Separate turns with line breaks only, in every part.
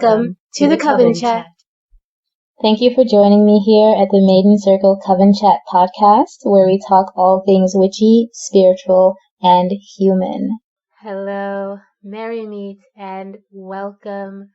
Welcome to the Coven Chat.
Thank you for joining me here at the Maiden Circle Coven Chat podcast, where we talk all things witchy, spiritual, and human.
Hello, merry meet, and welcome.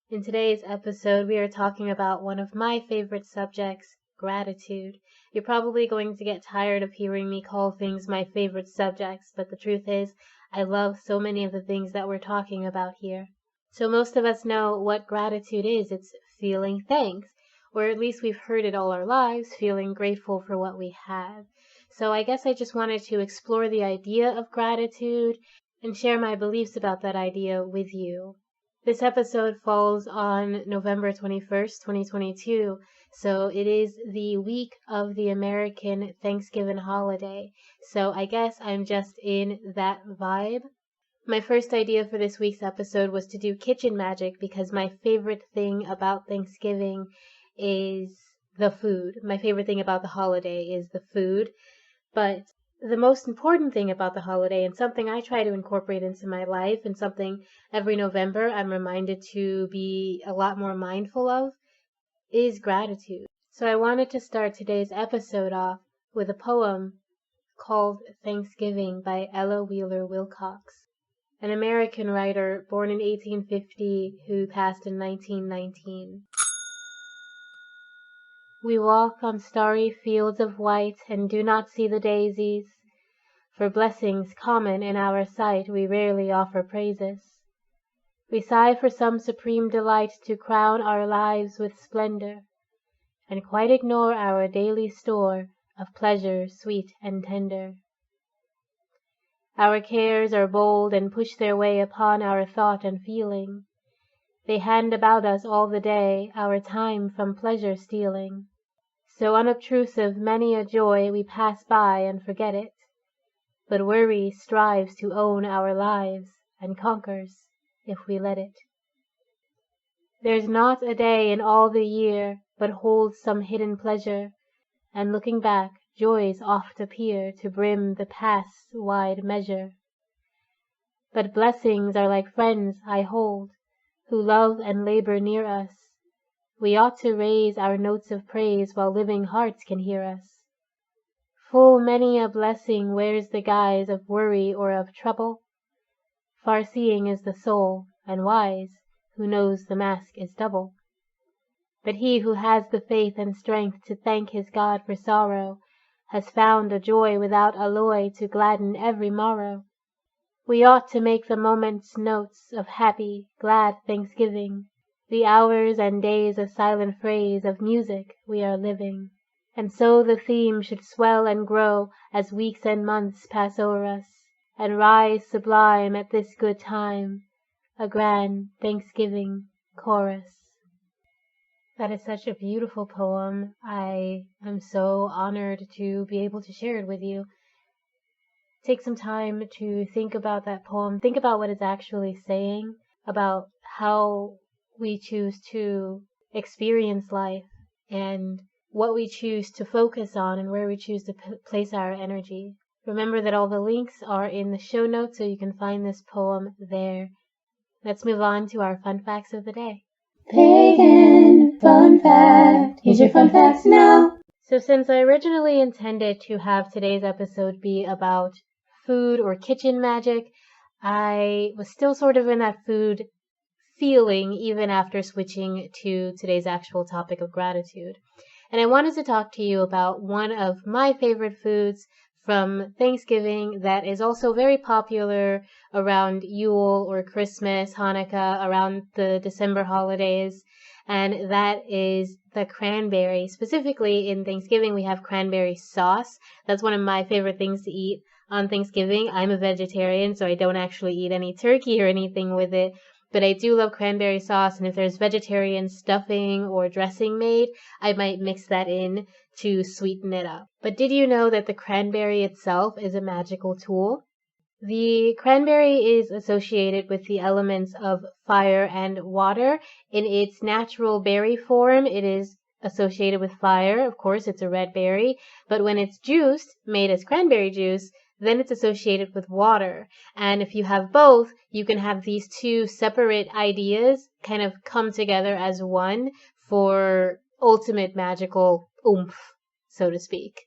In today's episode, we are talking about one of my favorite subjects, gratitude. You're probably going to get tired of hearing me call things my favorite subjects, but the truth is, I love so many of the things that we're talking about here. So most of us know what gratitude is. It's feeling thanks, or at least we've heard it all our lives, feeling grateful for what we have. So I guess I just wanted to explore the idea of gratitude and share my beliefs about that idea with you. This episode falls on November 21st, 2022, so it is the week of the American Thanksgiving holiday. So I guess I'm just in that vibe. My first idea for this week's episode was to do kitchen magic because my favorite thing about Thanksgiving is the food. My favorite thing about the holiday is the food. But the most important thing about the holiday, and something I try to incorporate into my life, and something every November I'm reminded to be a lot more mindful of, is gratitude. So I wanted to start today's episode off with a poem called Thanksgiving by Ella Wheeler Wilcox, an American writer born in 1850 who passed in 1919. We walk on starry fields of white and do not see the daisies. For blessings common in our sight we rarely offer praises. We sigh for some supreme delight to crown our lives with splendor, and quite ignore our daily store of pleasure sweet and tender. Our cares are bold and push their way upon our thought and feeling. They hand about us all the day, our time from pleasure stealing. So unobtrusive many a joy we pass by and forget it. But worry strives to own our lives and conquers if we let it. There's not a day in all the year but holds some hidden pleasure, and looking back, joys oft appear to brim the past's wide measure. But blessings are like friends, I hold, who love and labor near us. We ought to raise our notes of praise while living hearts can hear us. Full many a blessing wears the guise of worry or of trouble. Far-seeing is the soul, and wise, who knows the mask is double. But he who has the faith and strength to thank his God for sorrow has found a joy without alloy to gladden every morrow. We ought to make the moment's notes of happy, glad thanksgiving, the hours and days a silent phrase of music we are living. And so the theme should swell and grow as weeks and months pass o'er us, and rise sublime at this good time, a grand Thanksgiving chorus. That is such a beautiful poem. I am so honored to be able to share it with you. Take some time to think about that poem. Think about what it's actually saying, about how we choose to experience life, and what we choose to focus on, and where we choose to place our energy. Remember that all the links are in the show notes, so you can find this poem there. Let's move on to our fun facts of the day.
Pagan fun fact. Here's your fun facts now.
So since I originally intended to have today's episode be about food or kitchen magic, I was still sort of in that food feeling even after switching to today's actual topic of gratitude. And I wanted to talk to you about one of my favorite foods from Thanksgiving that is also very popular around Yule or Christmas, Hanukkah, around the December holidays, and that is the cranberry. Specifically in Thanksgiving, we have cranberry sauce. That's one of my favorite things to eat on Thanksgiving. I'm a vegetarian, so I don't actually eat any turkey or anything with it, but I do love cranberry sauce, and if there's vegetarian stuffing or dressing made, I might mix that in to sweeten it up. But did you know that the cranberry itself is a magical tool? The cranberry is associated with the elements of fire and water. In its natural berry form, it is associated with fire. Of course, it's a red berry, but when it's juiced, made as cranberry juice, then it's associated with water. And if you have both, you can have these two separate ideas kind of come together as one for ultimate magical oomph, so to speak.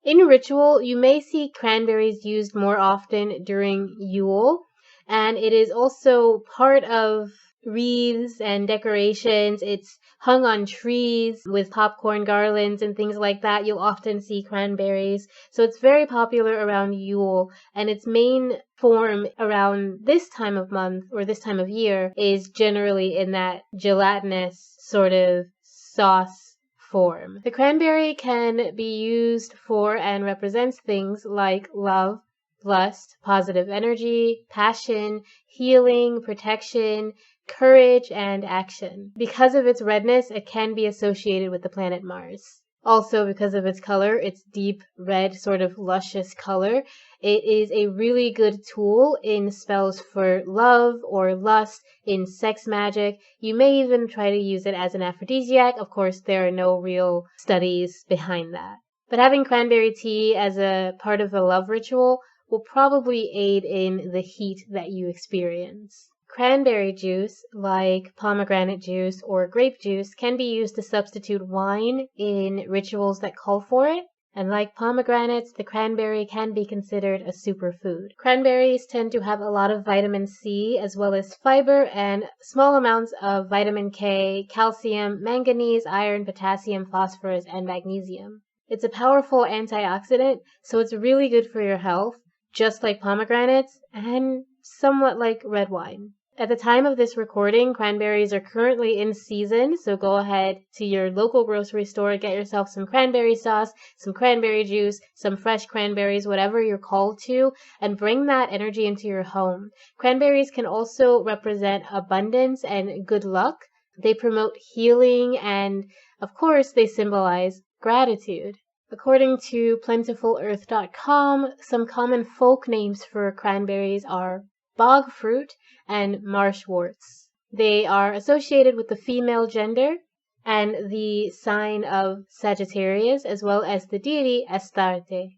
In ritual, you may see cranberries used more often during Yule, and it is also part of wreaths and decorations. It's hung on trees with popcorn garlands and things like that. You'll often see cranberries. So it's very popular around Yule, and its main form around this time of month or this time of year is generally in that gelatinous sort of sauce form. The cranberry can be used for and represents things like love, lust, positive energy, passion, healing, protection, courage, and action. Because of its redness, it can be associated with the planet Mars. Also, because of its color, its deep red, sort of luscious color, it is a really good tool in spells for love or lust, in sex magic. You may even try to use it as an aphrodisiac. Of course, there are no real studies behind that. But having cranberry tea as a part of the love ritual will probably aid in the heat that you experience. Cranberry juice, like pomegranate juice or grape juice, can be used to substitute wine in rituals that call for it. And like pomegranates, the cranberry can be considered a superfood. Cranberries tend to have a lot of vitamin C as well as fiber and small amounts of vitamin K, calcium, manganese, iron, potassium, phosphorus, and magnesium. It's a powerful antioxidant, so it's really good for your health, just like pomegranates and somewhat like red wine. At the time of this recording, cranberries are currently in season, so go ahead to your local grocery store, get yourself some cranberry sauce, some cranberry juice, some fresh cranberries, whatever you're called to, and bring that energy into your home. Cranberries can also represent abundance and good luck. They promote healing, and of course, they symbolize gratitude. According to plentiful.earth.com, some common folk names for cranberries are bog fruit and marshworts. They are associated with the female gender and the sign of Sagittarius, as well as the deity Astarte.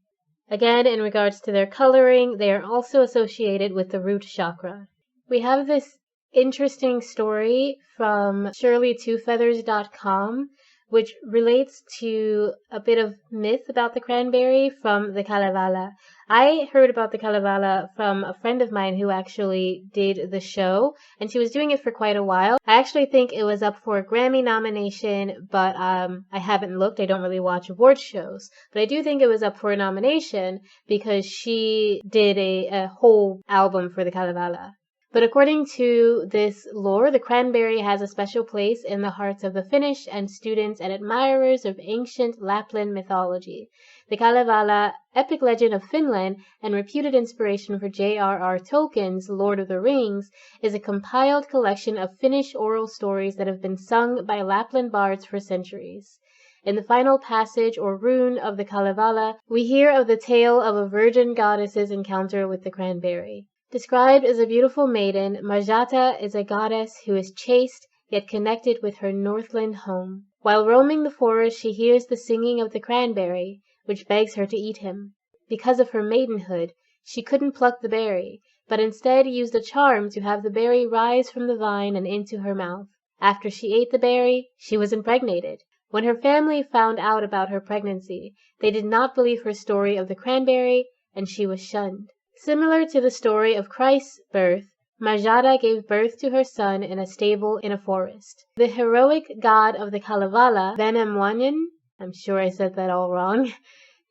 Again, in regards to their coloring, they are also associated with the root chakra. We have this interesting story from shirley2feathers.com, which relates to a bit of myth about the cranberry from the Kalevala. I heard about the Kalevala from a friend of mine who actually did the show, and she was doing it for quite a while. I actually think it was up for a Grammy nomination, but I haven't looked. I don't really watch award shows. But I do think it was up for a nomination because she did a whole album for the Kalevala. But according to this lore, the cranberry has a special place in the hearts of the Finnish and students and admirers of ancient Lapland mythology. The Kalevala, epic legend of Finland and reputed inspiration for J.R.R. Tolkien's Lord of the Rings, is a compiled collection of Finnish oral stories that have been sung by Lapland bards for centuries. In the final passage or rune of the Kalevala, we hear of the tale of a virgin goddess's encounter with the cranberry. Described as a beautiful maiden, Marjata is a goddess who is chaste yet connected with her Northland home. While roaming the forest, she hears the singing of the cranberry, which begs her to eat him. Because of her maidenhood, she couldn't pluck the berry, but instead used a charm to have the berry rise from the vine and into her mouth. After she ate the berry, she was impregnated. When her family found out about her pregnancy, they did not believe her story of the cranberry, and she was shunned. Similar to the story of Christ's birth, Marjata gave birth to her son in a stable in a forest. The heroic god of the Kalevala, Venemwanen, I'm sure I said that all wrong,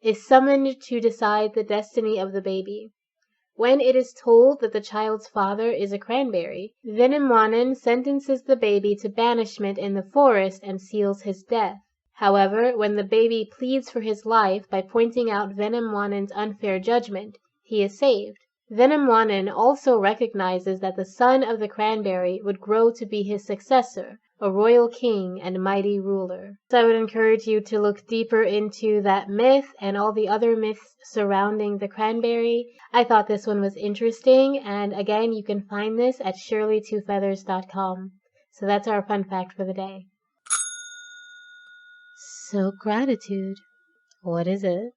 is summoned to decide the destiny of the baby. When it is told that the child's father is a cranberry, Venemwanen sentences the baby to banishment in the forest and seals his death. However, when the baby pleads for his life by pointing out Venemwanen's unfair judgment, he is saved. Venemwanen also recognizes that the son of the cranberry would grow to be his successor, a royal king and mighty ruler. So I would encourage you to look deeper into that myth and all the other myths surrounding the cranberry. I thought this one was interesting, and again, you can find this at shirley2feathers.com. So that's our fun fact for the day. So gratitude, what is it?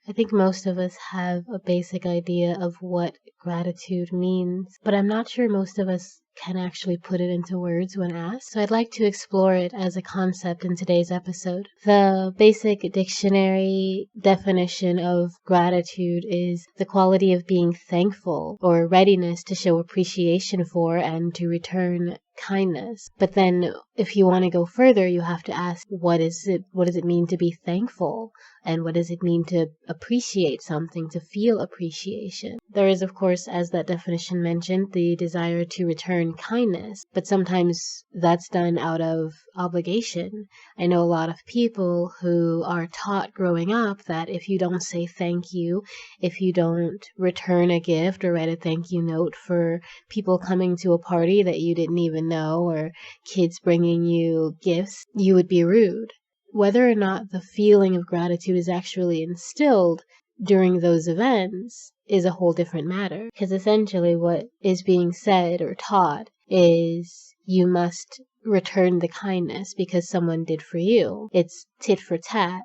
I think most of us have a basic idea of what gratitude means, but I'm not sure most of us can actually put it into words when asked. So I'd like to explore it as a concept in today's episode. The basic dictionary definition of gratitude is the quality of being thankful or readiness to show appreciation for and to return kindness. But then if you want to go further, you have to ask, what does it mean to be thankful? And what does it mean to appreciate something, to feel appreciation? There is, of course, as that definition mentioned, the desire to return kindness, but sometimes that's done out of obligation. I know a lot of people who are taught growing up that if you don't say thank you, if you don't return a gift or write a thank you note for people coming to a party that you didn't even know, or kids bringing you gifts, you would be rude. Whether or not the feeling of gratitude is actually instilled during those events is a whole different matter. Because essentially what is being said or taught is you must return the kindness because someone did for you. It's tit for tat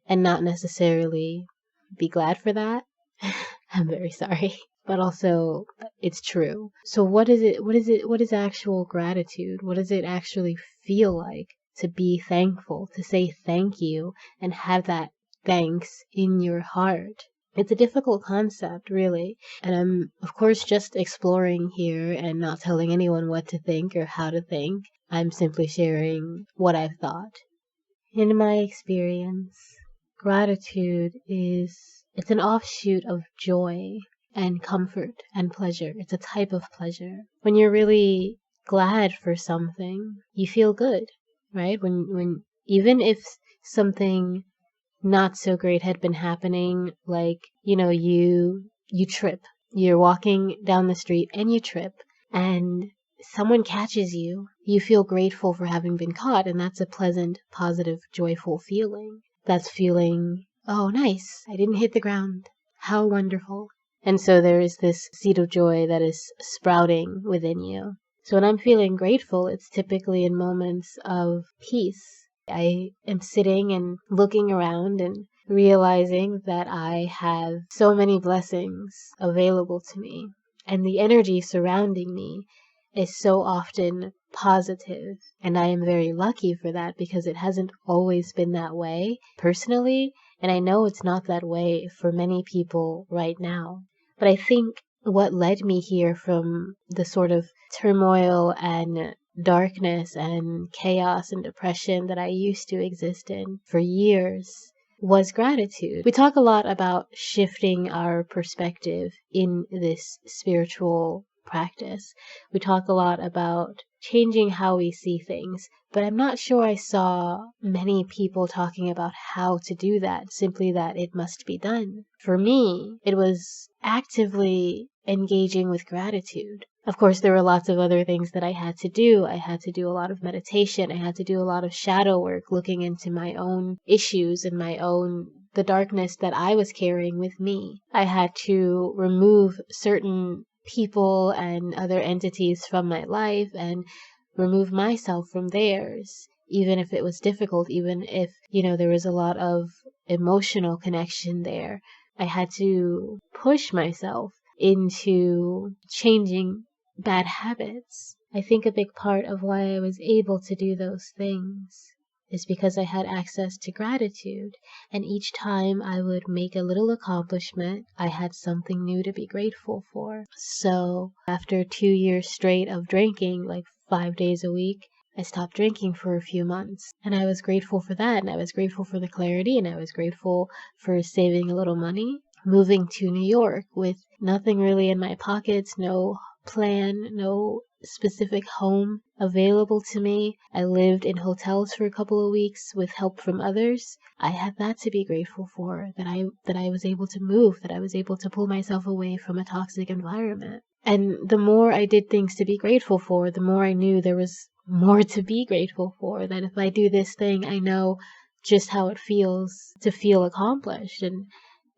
and not necessarily be glad for that. I'm very sorry. But also it's true. So what is actual gratitude? What does it actually feel like to be thankful, to say thank you and have that thanks in your heart? It's a difficult concept, really. And I'm, of course, just exploring here and not telling anyone what to think or how to think. I'm simply sharing what I've thought. In my experience, gratitude it's an offshoot of joy and comfort and pleasure. It's a type of pleasure. When you're really glad for something, you feel good, right? When even if something not so great had been happening, like, you trip. You're walking down the street and you trip and someone catches you. You feel grateful for having been caught, and that's a pleasant, positive, joyful feeling. That's feeling, oh, nice, I didn't hit the ground. How wonderful. And so there is this seed of joy that is sprouting within you. So when I'm feeling grateful, it's typically in moments of peace. I am sitting and looking around and realizing that I have so many blessings available to me. And the energy surrounding me is so often positive. And I am very lucky for that because it hasn't always been that way personally. And I know it's not that way for many people right now. But I think what led me here from the sort of turmoil and darkness and chaos and depression that I used to exist in for years was gratitude. We talk a lot about shifting our perspective in this spiritual practice. We talk a lot about changing how we see things, but I'm not sure I saw many people talking about how to do that, simply that it must be done. For me, it was actively engaging with gratitude. Of course, there were lots of other things that I had to do. I had to do a lot of meditation. I had to do a lot of shadow work, looking into my own issues and the darkness that I was carrying with me. I had to remove certain people and other entities from my life and remove myself from theirs, even if it was difficult, even if, there was a lot of emotional connection there. I had to push myself into changing bad habits. I think a big part of why I was able to do those things is because I had access to gratitude, and each time I would make a little accomplishment, I had something new to be grateful for. So after 2 years straight of drinking, like 5 days a week, I stopped drinking for a few months, and I was grateful for that, and I was grateful for the clarity, and I was grateful for saving a little money, moving to New York with nothing really in my pockets, no plan, no specific home available to me. I lived in hotels for a couple of weeks with help from others. I had that to be grateful for, that I was able to move, that I was able to pull myself away from a toxic environment. And the more I did things to be grateful for, the more I knew there was more to be grateful for, that if I do this thing, I know just how it feels to feel accomplished. And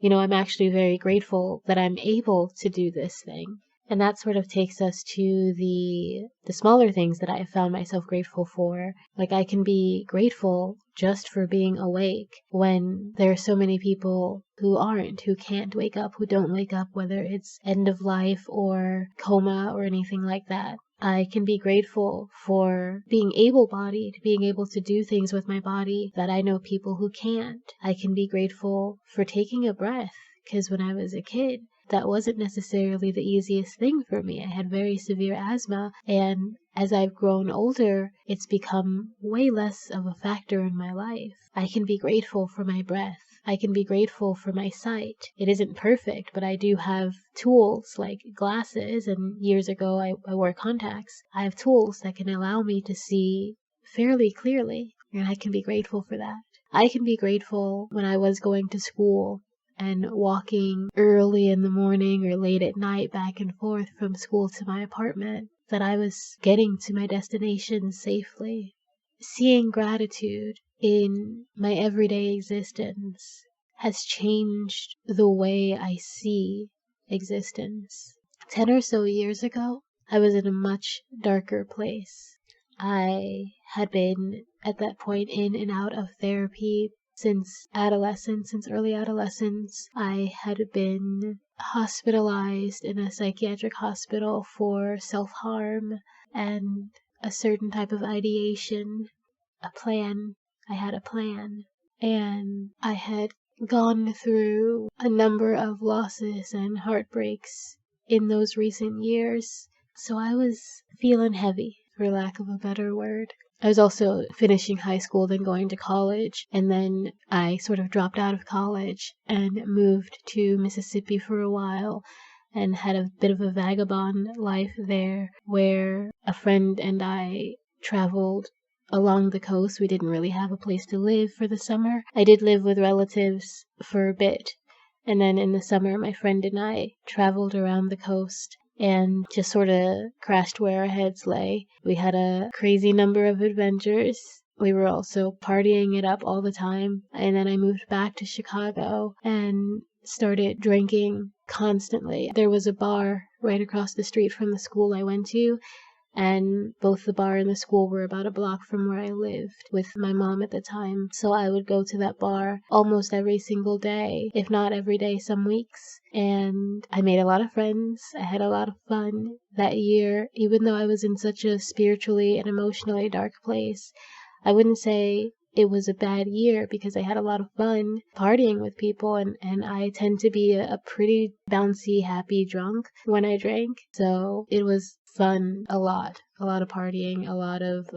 I'm actually very grateful that I'm able to do this thing. And that sort of takes us to the smaller things that I have found myself grateful for. Like, I can be grateful just for being awake when there are so many people who aren't, who can't wake up, who don't wake up, whether it's end of life or coma or anything like that. I can be grateful for being able-bodied, being able to do things with my body that I know people who can't. I can be grateful for taking a breath, because when I was a kid, that wasn't necessarily the easiest thing for me. I had very severe asthma, and as I've grown older, it's become way less of a factor in my life. I can be grateful for my breath. I can be grateful for my sight. It isn't perfect, but I do have tools like glasses, and years ago I wore contacts. I have tools that can allow me to see fairly clearly, and I can be grateful for that. I can be grateful when I was going to school and walking early in the morning or late at night back and forth from school to my apartment, that I was getting to my destination safely. Seeing gratitude in my everyday existence has changed the way I see existence. 10 or so years ago, I was in a much darker place. I had been at that point in and out of therapy since adolescence, since early adolescence. I had been hospitalized in a psychiatric hospital for self-harm and a certain type of ideation, a plan. I had a plan. And I had gone through a number of losses and heartbreaks in those recent years. So I was feeling heavy, for lack of a better word. I was also finishing high school, then going to college, and then I sort of dropped out of college and moved to Mississippi for a while and had a bit of a vagabond life there, where a friend and I traveled along the coast. We didn't really have a place to live for the summer. I did live with relatives for a bit, and then in the summer my friend and I traveled around the coast and just sort of crashed where our heads lay. We had a crazy number of adventures. We were also partying it up all the time. And then I moved back to Chicago and started drinking constantly. There was a bar right across the street from the school I went to, and both the bar and the school were about a block from where I lived with my mom at the time. So I would go to that bar almost every single day, if not every day, some weeks. And I made a lot of friends. I had a lot of fun that year, even though I was in such a spiritually and emotionally dark place. I wouldn't say it was a bad year because I had a lot of fun partying with people, and I tend to be a pretty bouncy, happy drunk when I drank. So it was fun, a lot of partying, a lot of,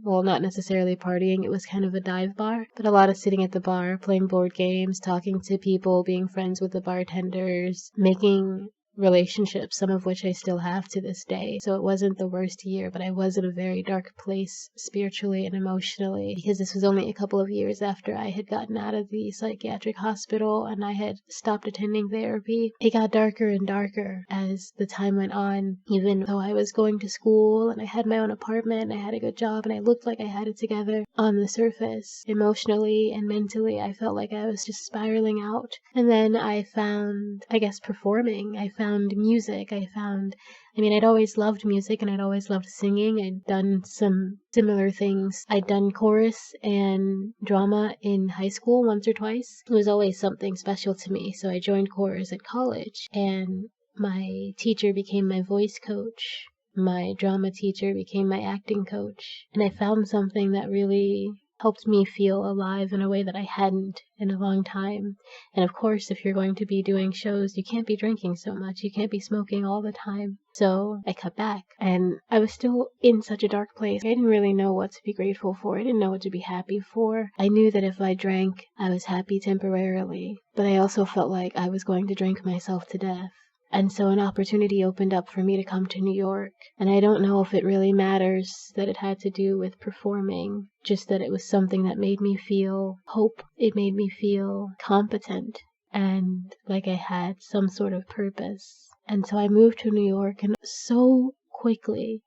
well, not necessarily partying, it was kind of a dive bar, but a lot of sitting at the bar, playing board games, talking to people, being friends with the bartenders, making relationships, some of which I still have to this day. So it wasn't the worst year, but I was in a very dark place spiritually and emotionally, because this was only a couple of years after I had gotten out of the psychiatric hospital and I had stopped attending therapy. It got darker and darker as the time went on, even though I was going to school and I had my own apartment and I had a good job and I looked like I had it together. On the surface, emotionally and mentally, I felt like I was just spiraling out. And then I found, I guess, performing. I found music. I'd always loved music and I'd always loved singing. I'd done some similar things. I'd done chorus and drama in high school once or twice. It was always something special to me. So I joined chorus at college, and my teacher became my voice coach. My drama teacher became my acting coach. And I found something that really helped me feel alive in a way that I hadn't in a long time. And of course, if you're going to be doing shows, you can't be drinking so much. You can't be smoking all the time. So I cut back, and I was still in such a dark place. I didn't really know what to be grateful for. I didn't know what to be happy for. I knew that if I drank, I was happy temporarily, but I also felt like I was going to drink myself to death. And so an opportunity opened up for me to come to New York. And I don't know if it really matters that it had to do with performing, just that it was something that made me feel hope. It made me feel competent and like I had some sort of purpose. And so I moved to New York, and so quickly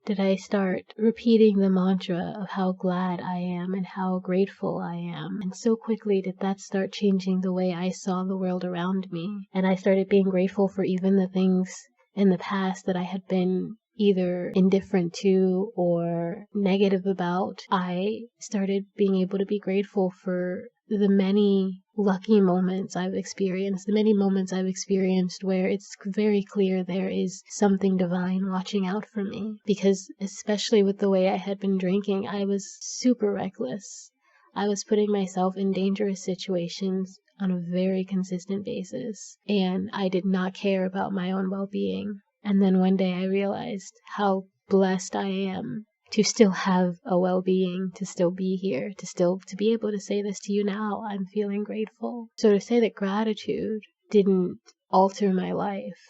did I start repeating the mantra of how glad I am and how grateful I am. And so quickly did that start changing the way I saw the world around me. And I started being grateful for even the things in the past that I had been either indifferent to or negative about, I started being able to be grateful for the many lucky moments I've experienced, the many moments I've experienced where it's very clear there is something divine watching out for me. Because especially with the way I had been drinking, I was super reckless. I was putting myself in dangerous situations on a very consistent basis, and I did not care about my own well-being. And then one day I realized how blessed I am to still have a well-being, to still be here, to be able to say this to you now. I'm feeling grateful. So to say that gratitude didn't alter my life,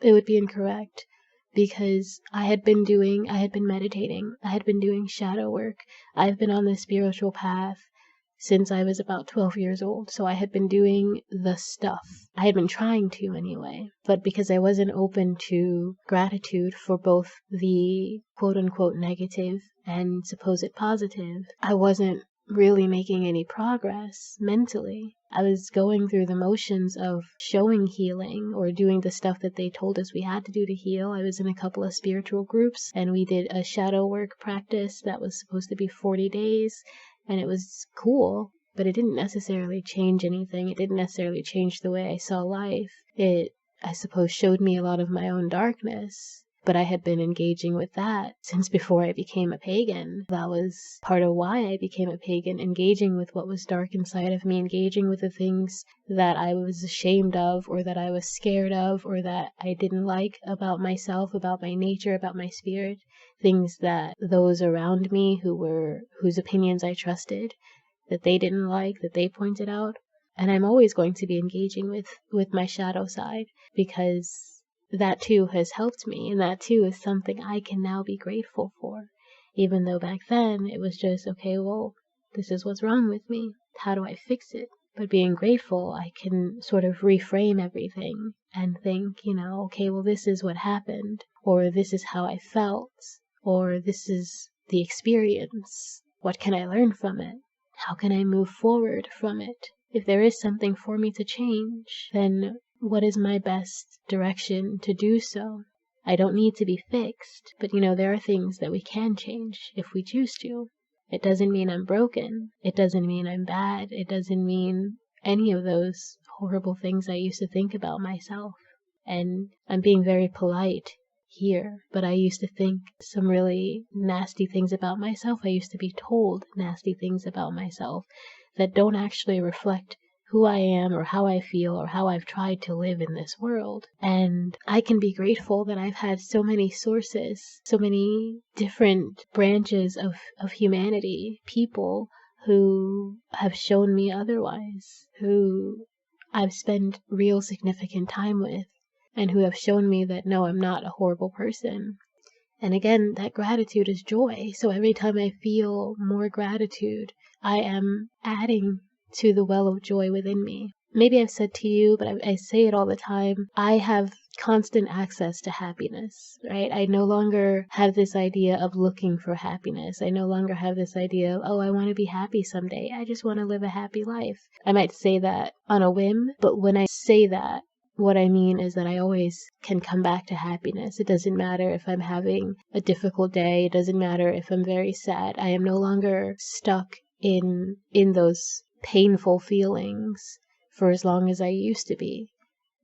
it would be incorrect, because I had been meditating, I had been doing shadow work, I've been on this spiritual path since I was about 12 years old. So I had been doing the stuff. I had been trying to anyway. But because I wasn't open to gratitude for both the quote-unquote negative and supposed positive, I wasn't really making any progress mentally. I was going through the motions of showing healing or doing the stuff that they told us we had to do to heal. I was in a couple of spiritual groups, and we did a shadow work practice that was supposed to be 40 days. And it was cool, but it didn't necessarily change anything. It didn't necessarily change the way I saw life. It, I suppose, showed me a lot of my own darkness. But I had been engaging with that since before I became a pagan. That was part of why I became a pagan, engaging with what was dark inside of me, engaging with the things that I was ashamed of, or that I was scared of, or that I didn't like about myself, about my nature, about my spirit. Things that those around me whose opinions I trusted, that they didn't like, that they pointed out. And I'm always going to be engaging with my shadow side, because that too has helped me, and that too is something I can now be grateful for. Even though back then it was just, okay, well, this is what's wrong with me. How do I fix it? But being grateful, I can sort of reframe everything and think, okay, well, this is what happened, or this is how I felt, or this is the experience. What can I learn from it? How can I move forward from it? If there is something for me to change, then what is my best direction to do so? I don't need to be fixed, but there are things that we can change if we choose to. It doesn't mean I'm broken. It doesn't mean I'm bad. It doesn't mean any of those horrible things I used to think about myself. And I'm being very polite here, but I used to think some really nasty things about myself. I used to be told nasty things about myself that don't actually reflect who I am or how I feel or how I've tried to live in this world. And I can be grateful that I've had so many sources, so many different branches of humanity, people who have shown me otherwise, who I've spent real significant time with, and who have shown me that no, I'm not a horrible person. And again, that gratitude is joy. So every time I feel more gratitude, I am adding to the well of joy within me. Maybe I've said to you, but I say it all the time, I have constant access to happiness, right? I no longer have this idea of looking for happiness. I no longer have this idea of, oh, I want to be happy someday. I just want to live a happy life. I might say that on a whim, but when I say that, what I mean is that I always can come back to happiness. It doesn't matter if I'm having a difficult day. It doesn't matter if I'm very sad. I am no longer stuck in those painful feelings for as long as I used to be,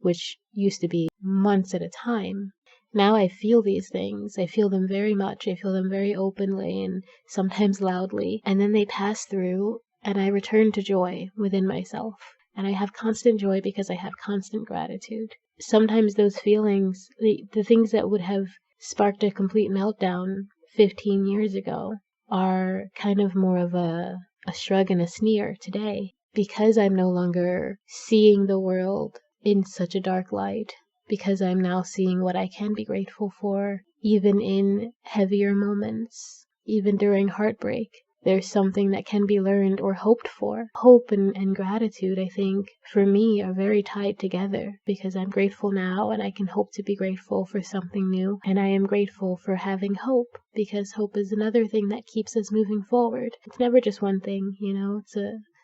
which used to be months at a time. Now I feel these things. I feel them very much. I feel them very openly and sometimes loudly. And then they pass through and I return to joy within myself. And I have constant joy because I have constant gratitude. Sometimes those feelings, the things that would have sparked a complete meltdown 15 years ago, are kind of more of a shrug and a sneer today, because I'm no longer seeing the world in such a dark light, because I'm now seeing what I can be grateful for, even in heavier moments, even during heartbreak. There's something that can be learned or hoped for. Hope and gratitude, I think, for me, are very tied together, because I'm grateful now and I can hope to be grateful for something new. And I am grateful for having hope, because hope is another thing that keeps us moving forward. It's never just one thing,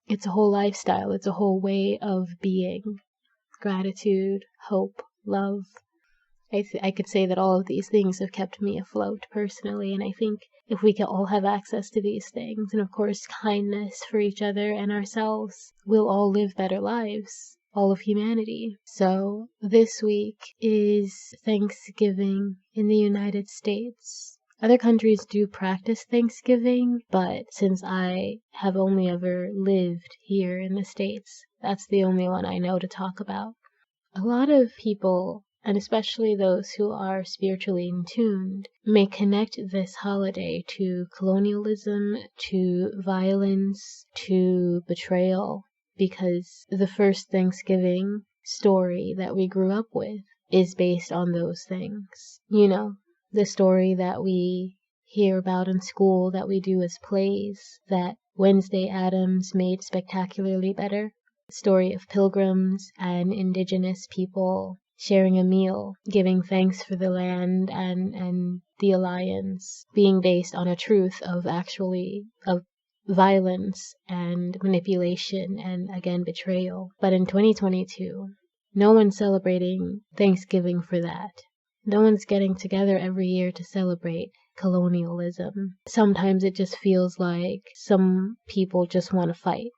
it's a whole lifestyle. It's a whole way of being. Gratitude, hope, love. I could say that all of these things have kept me afloat personally, and I think if we can all have access to these things, and of course kindness for each other and ourselves, we'll all live better lives, all of humanity. So this week is Thanksgiving in the United States. Other countries do practice Thanksgiving, but since I have only ever lived here in the States, that's the only one I know to talk about. A lot of people, and especially those who are spiritually in tune, may connect this holiday to colonialism, to violence, to betrayal, because the first Thanksgiving story that we grew up with is based on those things. You know, the story that we hear about in school, that we do as plays, that Wednesday Addams made spectacularly better. Story of pilgrims and indigenous people sharing a meal, giving thanks for the land and the alliance, being based on a truth of violence and manipulation and, again, betrayal. But in 2022, no one's celebrating Thanksgiving for that. No one's getting together every year to celebrate colonialism. Sometimes it just feels like some people just want to fight.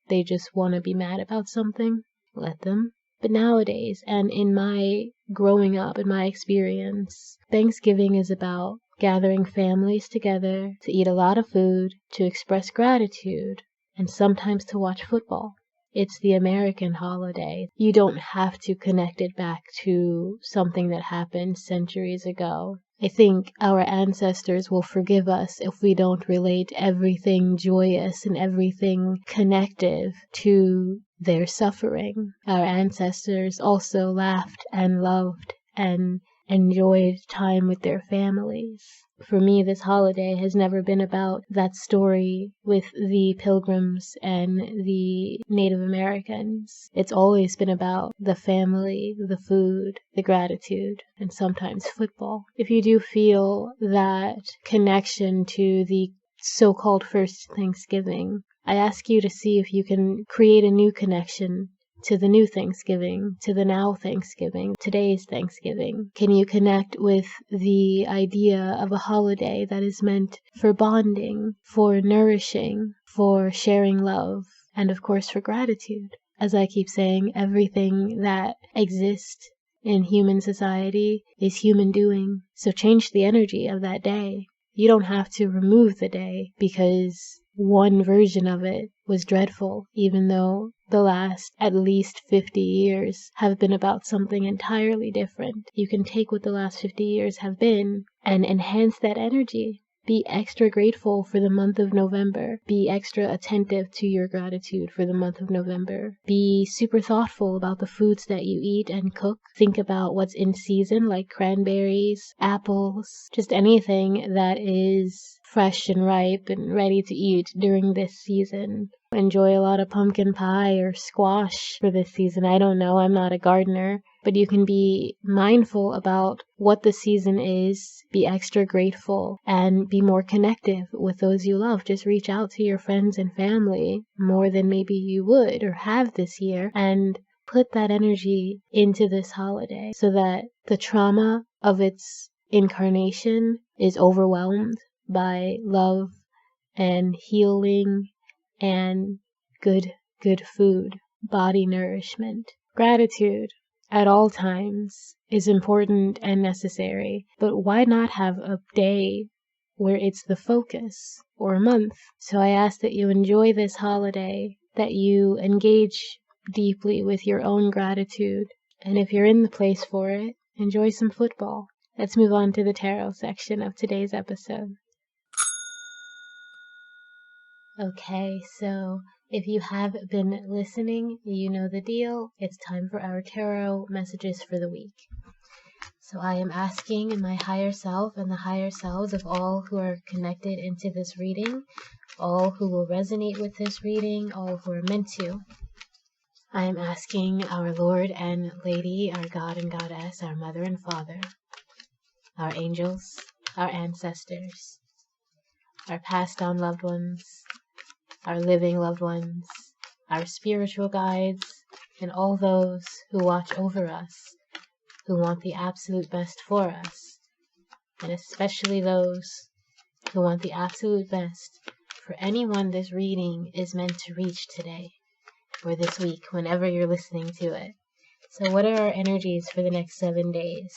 They just want to be mad about something. Let them. But nowadays, and in my growing up, in my experience, Thanksgiving is about gathering families together to eat a lot of food, to express gratitude, and sometimes to watch football. It's the American holiday. You don't have to connect it back to something that happened centuries ago. I think our ancestors will forgive us if we don't relate everything joyous and everything connective to their suffering. Our ancestors also laughed and loved and enjoyed time with their families. For me, this holiday has never been about that story with the pilgrims and the Native Americans. It's always been about the family, the food, the gratitude, and sometimes football. If you do feel that connection to the so-called first Thanksgiving, I ask you to see if you can create a new connection to the new Thanksgiving, to the now Thanksgiving, today's Thanksgiving. Can you connect with the idea of a holiday that is meant for bonding, for nourishing, for sharing love, and of course for gratitude? As I keep saying, everything that exists in human society is human doing. So change the energy of that day. You don't have to remove the day because one version of it was dreadful, even though the last at least 50 years have been about something entirely different. You can take what the last 50 years have been and enhance that energy. Be extra grateful for the month of November. Be extra attentive to your gratitude for the month of November. Be super thoughtful about the foods that you eat and cook. Think about what's in season, like cranberries, apples, just anything that is fresh and ripe and ready to eat during this season. Enjoy a lot of pumpkin pie or squash for this season. I don't know, I'm not a gardener, but you can be mindful about what the season is, be extra grateful, and be more connective with those you love. Just reach out to your friends and family more than maybe you would or have this year, and put that energy into this holiday so that the trauma of its incarnation is overwhelmed by love and healing and good food, body nourishment. Gratitude at all times is important and necessary, but why not have a day where it's the focus, or a month? So I ask that you enjoy this holiday, that you engage deeply with your own gratitude, and if you're in the place for it, enjoy some football. Let's move on to the tarot section of today's episode. Okay, so if you have been listening, you know the deal. It's time for our tarot messages for the week. So I am asking my higher self and the higher selves of all who are connected into this reading, all who will resonate with this reading, all who are meant to. I am asking our Lord and Lady, our God and Goddess, our Mother and Father, our angels, our ancestors, our passed on loved ones, our living loved ones, our spiritual guides, and all those who watch over us who want the absolute best for us, and especially those who want the absolute best for anyone this reading is meant to reach today or this week, whenever you're listening to it. So what are our energies for the next 7 days?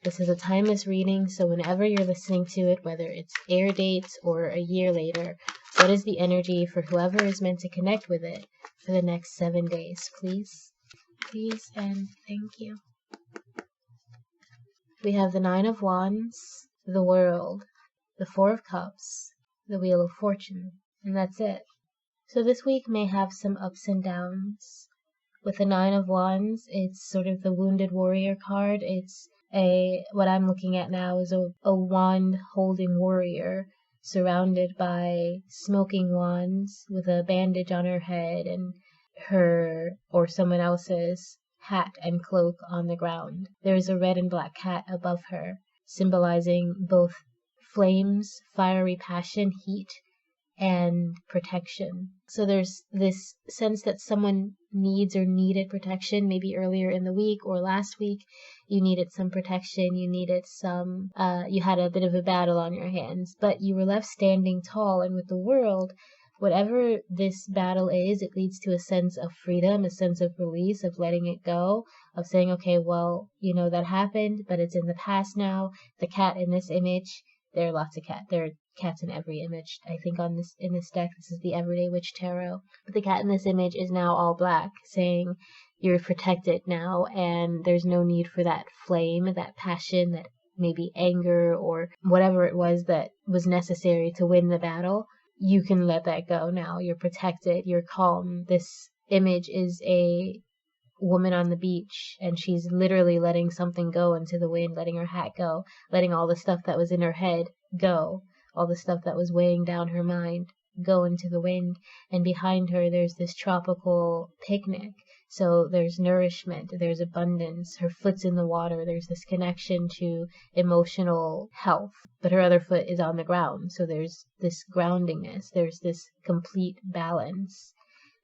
This is a timeless reading, so whenever you're listening to it, whether it's air dates or a year later, what is the energy for whoever is meant to connect with it for the next 7 days, please? Please and thank you. We have the 9 of Wands, the World, the 4 of Cups, the Wheel of Fortune, and that's it. So this week may have some ups and downs. With the 9 of Wands, it's sort of the Wounded Warrior card. It's what I'm looking at now is a wand holding warrior surrounded by smoking wands with a bandage on her head and her or someone else's hat and cloak on the ground. There is a red and black cat above her, symbolizing both flames, fiery passion, heat, and protection. So there's this sense that someone needs or needed protection, maybe earlier in the week or last week. You needed some protection, you needed some, you had a bit of a battle on your hands, but you were left standing tall. And with the World, whatever this battle is, it leads to a sense of freedom, a sense of release, of letting it go, of saying, okay, well, that happened, but it's in the past now. The cat in this image, there are lots of cats. There are cats in every image. I think in this deck, this is the Everyday Witch Tarot. But the cat in this image is now all black, saying you're protected now, and there's no need for that flame, that passion, that maybe anger or whatever it was that was necessary to win the battle. You can let that go now. You're protected. You're calm. This image is a woman on the beach, and she's literally letting something go into the wind, letting her hat go, letting all the stuff that was in her head go, all the stuff that was weighing down her mind go into the wind. And behind her there's this tropical picnic, so there's nourishment, there's abundance. Her foot's in the water, there's this connection to emotional health, but her other foot is on the ground, so there's this groundingness, there's this complete balance.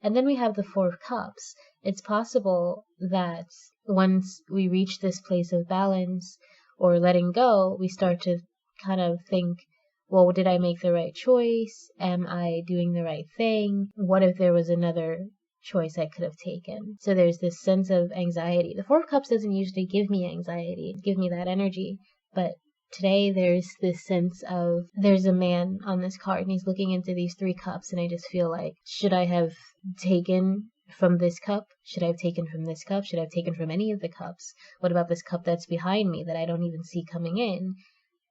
And then we have the 4 of Cups. It's possible that once we reach this place of balance or letting go, we start to kind of think, well, did I make the right choice? Am I doing the right thing? What if there was another choice I could have taken? So there's this sense of anxiety. The 4 of Cups doesn't usually give me anxiety, give me that energy, but today there's this sense of, there's a man on this card and he's looking into these 3 cups, and I just feel like, should I have taken from this cup? Should I have taken from this cup? Should I have taken from any of the cups? What about this cup that's behind me that I don't even see coming in,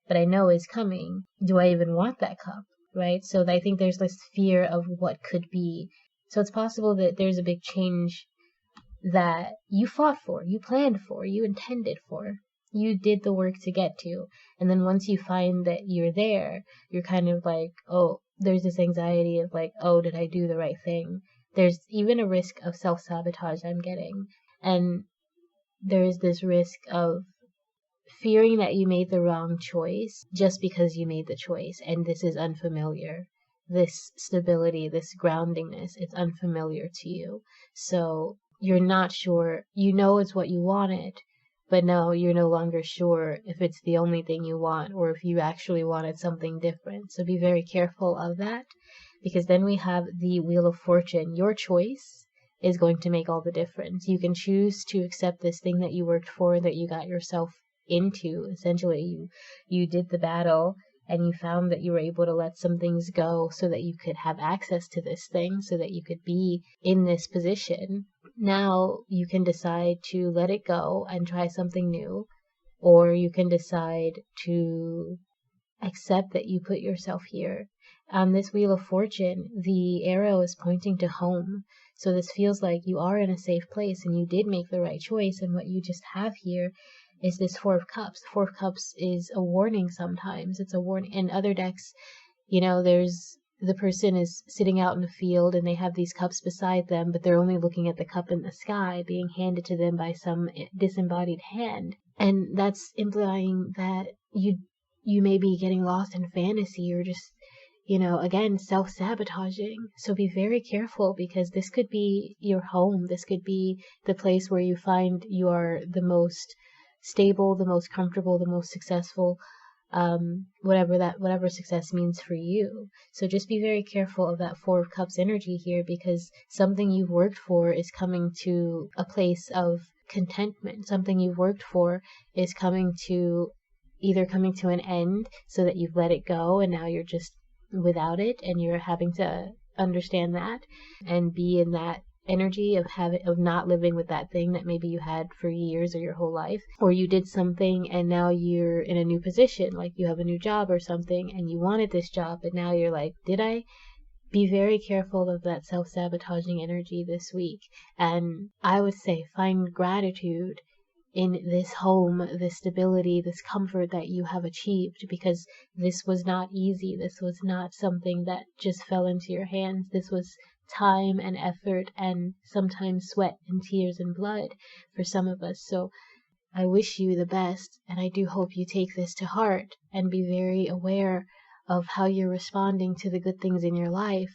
but I know is coming? Do I even want that cup? Right? So I think there's this fear of what could be. So it's possible that there's a big change that you fought for, you planned for, you intended for, you did the work to get to, and then once you find that you're there, you're kind of like, oh, there's this anxiety of like, oh, did I do the right thing? There's even a risk of self-sabotage I'm getting, and there's this risk of fearing that you made the wrong choice just because you made the choice, and this is unfamiliar. This stability, this groundingness, it's unfamiliar to you, so you're not sure. You know it's what you wanted, but no, you're no longer sure if it's the only thing you want or if you actually wanted something different. So be very careful of that, because then we have the Wheel of Fortune. Your choice is going to make all the difference. You can choose to accept this thing that you worked for, that you got yourself into. Essentially, you did the battle and you found that you were able to let some things go so that you could have access to this thing, so that you could be in this position. Now you can decide to let it go and try something new, or you can decide to accept that you put yourself here. On this Wheel of Fortune, the arrow is pointing to home. So this feels like you are in a safe place and you did make the right choice. And what you just have here is this 4 of Cups. The 4 of Cups is a warning sometimes. It's a warning. In other decks, there's the person is sitting out in the field and they have these cups beside them, but they're only looking at the cup in the sky being handed to them by some disembodied hand. And that's implying that you may be getting lost in fantasy, or just, again, self-sabotaging. So be very careful, because this could be your home. This could be the place where you find you are the most stable, the most comfortable, the most successful, whatever success means for you. So just be very careful of that Four of Cups energy here, because something you've worked for is coming to a place of contentment. Something you've worked for is coming to an end, so that you've let it go and now you're just without it, and you're having to understand that and be in that energy of not living with that thing that maybe you had for years or your whole life, or you did something and now you're in a new position, like you have a new job or something and you wanted this job, but now you're like, did I? Be very careful of that self-sabotaging energy this week. And I would say find gratitude in this home, this stability, this comfort that you have achieved, because this was not easy. This was not something that just fell into your hands. This was time and effort, and sometimes sweat and tears and blood for some of us. So I wish you the best, and I do hope you take this to heart and be very aware of how you're responding to the good things in your life.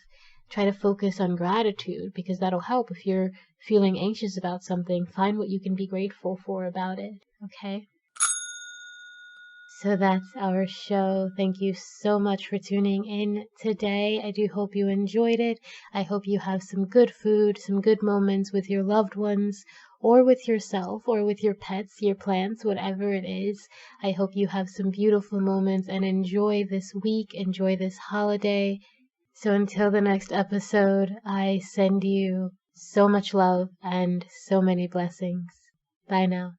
Try to focus on gratitude, because that'll help. If you're feeling anxious about something, find what you can be grateful for about it, okay? So that's our show. Thank you so much for tuning in today. I do hope you enjoyed it. I hope you have some good food, some good moments with your loved ones, or with yourself, or with your pets, your plants, whatever it is. I hope you have some beautiful moments and enjoy this week, enjoy this holiday. So until the next episode, I send you so much love and so many blessings. Bye now.